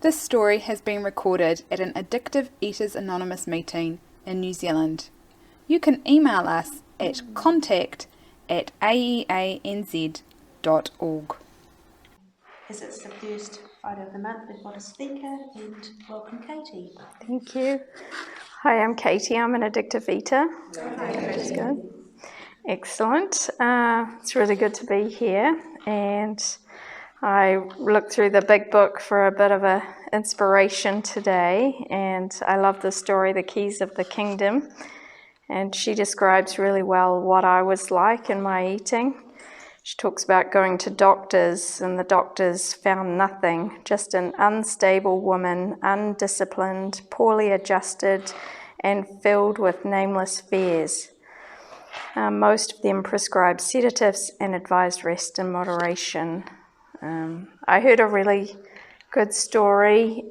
This story has been recorded at an Addictive Eaters Anonymous meeting in New Zealand. You can email us at contact@aeanz.org. As it's the first Friday of the month, we've got a speaker, and welcome, Katie. Thank you. Hi, I'm Katie. I'm an addictive eater. Hi, Which is good. Excellent. It's really good to be here, and I looked through the big book for a bit of a inspiration today, and I love the story, The Keys of the Kingdom, and she describes really well what I was like in my eating. She talks about going to doctors, and the doctors found nothing, just an unstable woman, undisciplined, poorly adjusted, and filled with nameless fears. Most of them prescribed sedatives and advised rest in moderation. I heard a really good story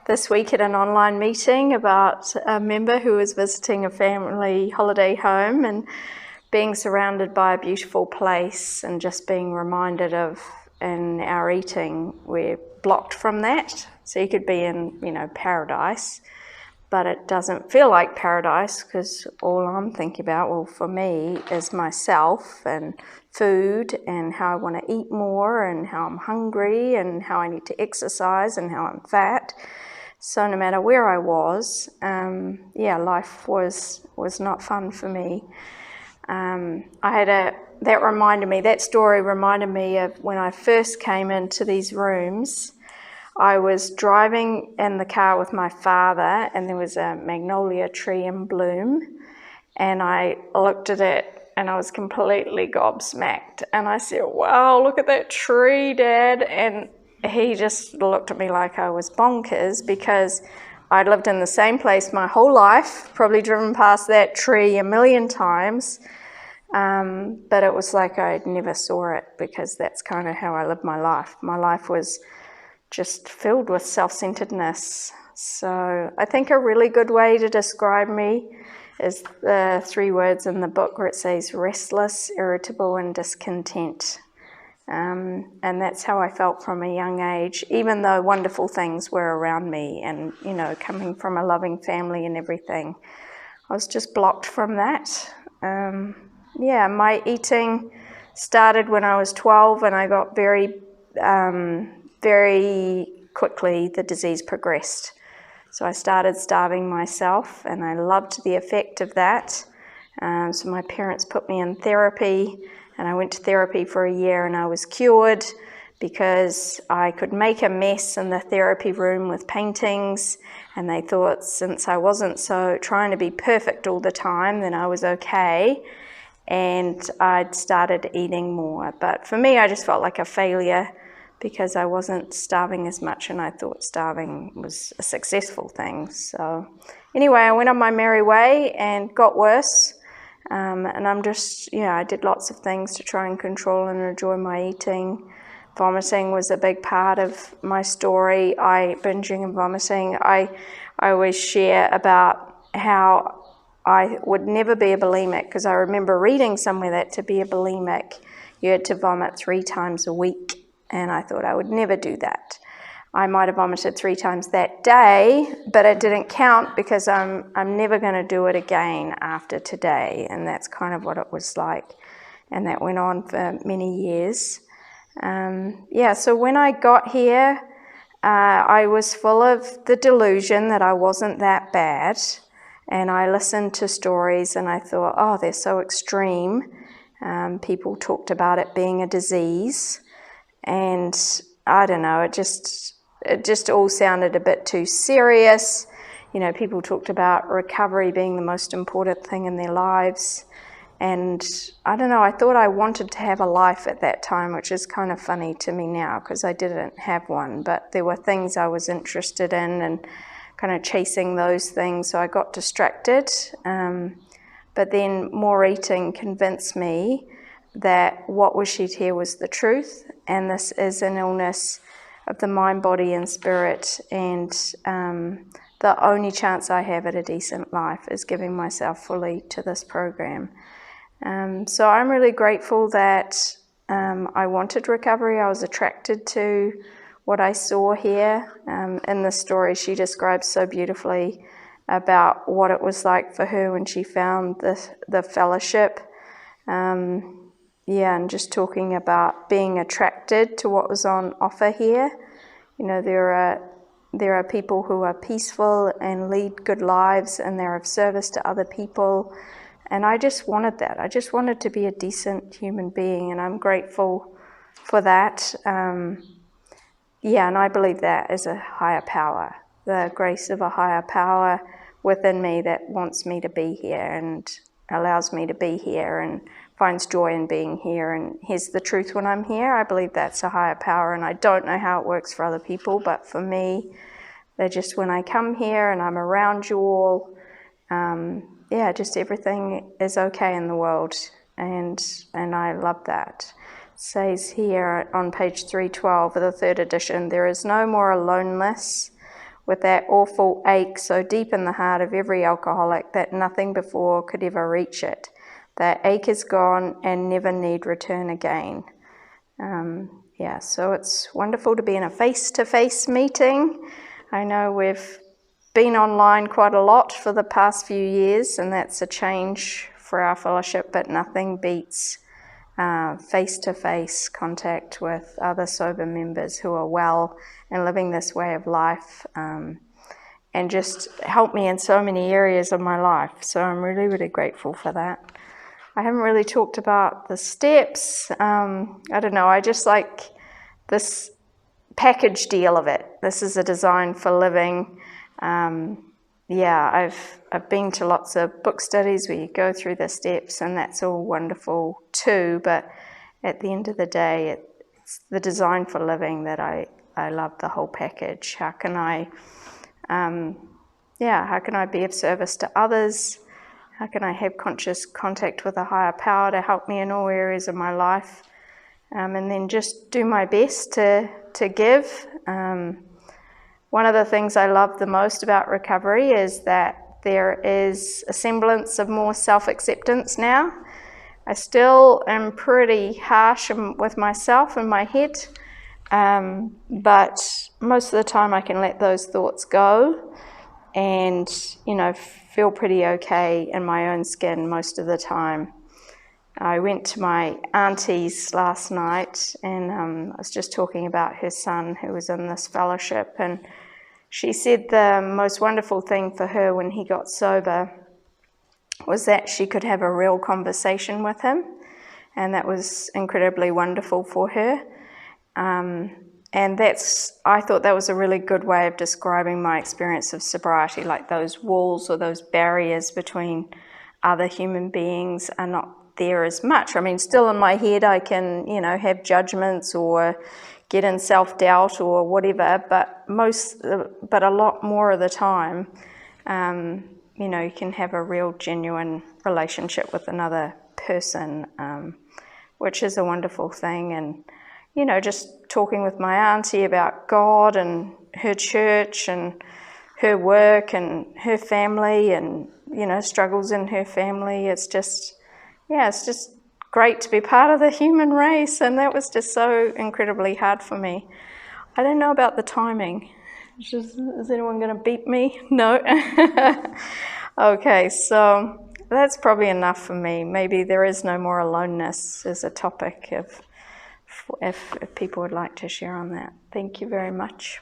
this week at an online meeting about a member who was visiting a family holiday home and being surrounded by a beautiful place and just being reminded of, in our eating, we're blocked from that. So you could be in, paradise, but it doesn't feel like paradise because all I'm thinking about, well, for me, is myself and food and how I want to eat more and how I'm hungry and how I need to exercise and how I'm fat. So no matter where I was, life was not fun for me. That story reminded me of when I first came into these rooms. I was driving in the car with my father, and there was a magnolia tree in bloom, and I looked at it and I was completely gobsmacked, and I said, "Wow, look at that tree, Dad." And he just looked at me like I was bonkers because I'd lived in the same place my whole life, probably driven past that tree a million times, but it was like I never saw it because that's kind of how I lived my life. My life was just filled with self-centeredness. So I think a really good way to describe me is the 3 words in the book where it says restless, irritable, and discontent. And that's how I felt from a young age, even though wonderful things were around me and, coming from a loving family and everything. I was just blocked from that. My eating started when I was 12, and I got very quickly the disease progressed. So I started starving myself, and I loved the effect of that. So my parents put me in therapy, and I went to therapy for a year, and I was cured because I could make a mess in the therapy room with paintings, and they thought since I wasn't so trying to be perfect all the time, then I was okay, and I'd started eating more. But for me, I just felt like a failure because I wasn't starving as much, and I thought starving was a successful thing. So anyway, I went on my merry way and got worse. And I'm just, I did lots of things to try and control and enjoy my eating. Vomiting was a big part of my story. Binging and vomiting. I always share about how I would never be a bulimic, because I remember reading somewhere that to be a bulimic, you had to vomit 3 times a week. And I thought I would never do that. I might have vomited 3 times that day, but it didn't count because I'm never going to do it again after today. And that's kind of what it was like. And that went on for many years. So when I got here, I was full of the delusion that I wasn't that bad. And I listened to stories and I thought, oh, they're so extreme. People talked about it being a disease. And I don't know, it just all sounded a bit too serious. People talked about recovery being the most important thing in their lives. And I don't know, I thought I wanted to have a life at that time, which is kind of funny to me now because I didn't have one. But there were things I was interested in and kind of chasing those things. So I got distracted. But then more eating convinced me that what was shed here was the truth, and this is an illness of the mind, body, and spirit, and the only chance I have at a decent life is giving myself fully to this program. So I'm really grateful that I wanted recovery. I was attracted to what I saw here. In the story, she describes so beautifully about what it was like for her when she found the fellowship. And just talking about being attracted to what was on offer here. You know, there are people who are peaceful and lead good lives, and they're of service to other people. And I just wanted that. I just wanted to be a decent human being, and I'm grateful for that. And I believe that is a higher power, the grace of a higher power within me that wants me to be here and allows me to be here and finds joy in being here and hears the truth when I'm here. I believe that's a higher power, and I don't know how it works for other people, but for me, they're just when I come here and I'm around you all, just everything is okay in the world, and I love that. It says here on page 312 of the third edition, there is no more aloneness with that awful ache so deep in the heart of every alcoholic that nothing before could ever reach it. That ache is gone and never need return again. So it's wonderful to be in a face-to-face meeting. I know we've been online quite a lot for the past few years, and that's a change for our fellowship, but nothing beats face-to-face contact with other sober members who are well and living this way of life, and just help me in so many areas of my life. So I'm really, really grateful for that. I haven't really talked about the steps. I don't know, I just like this package deal of it. This is a design for living. I've been to lots of book studies where you go through the steps, and that's all wonderful too, but at the end of the day, it's the design for living that I love the whole package. How can I be of service to others? How can I have conscious contact with a higher power to help me in all areas of my life? And then just do my best to give. One of the things I love the most about recovery is that there is a semblance of more self-acceptance now. I still am pretty harsh with myself in my head, but most of the time I can let those thoughts go and, feel pretty okay in my own skin most of the time. I went to my auntie's last night, and I was just talking about her son who was in this fellowship, and she said the most wonderful thing for her when he got sober was that she could have a real conversation with him, and that was incredibly wonderful for her. I thought that was a really good way of describing my experience of sobriety, like those walls or those barriers between other human beings are not there as much. I mean, still in my head I can, have judgments or get in self-doubt or whatever, but a lot more of the time, you can have a real genuine relationship with another person, which is a wonderful thing. And just talking with my auntie about God and her church and her work and her family and, struggles in her family. It's just great to be part of the human race. And that was just so incredibly hard for me. I don't know about the timing. Is anyone going to beat me? No? Okay, so that's probably enough for me. Maybe there is no more aloneness as a topic if people would like to share on that. Thank you very much.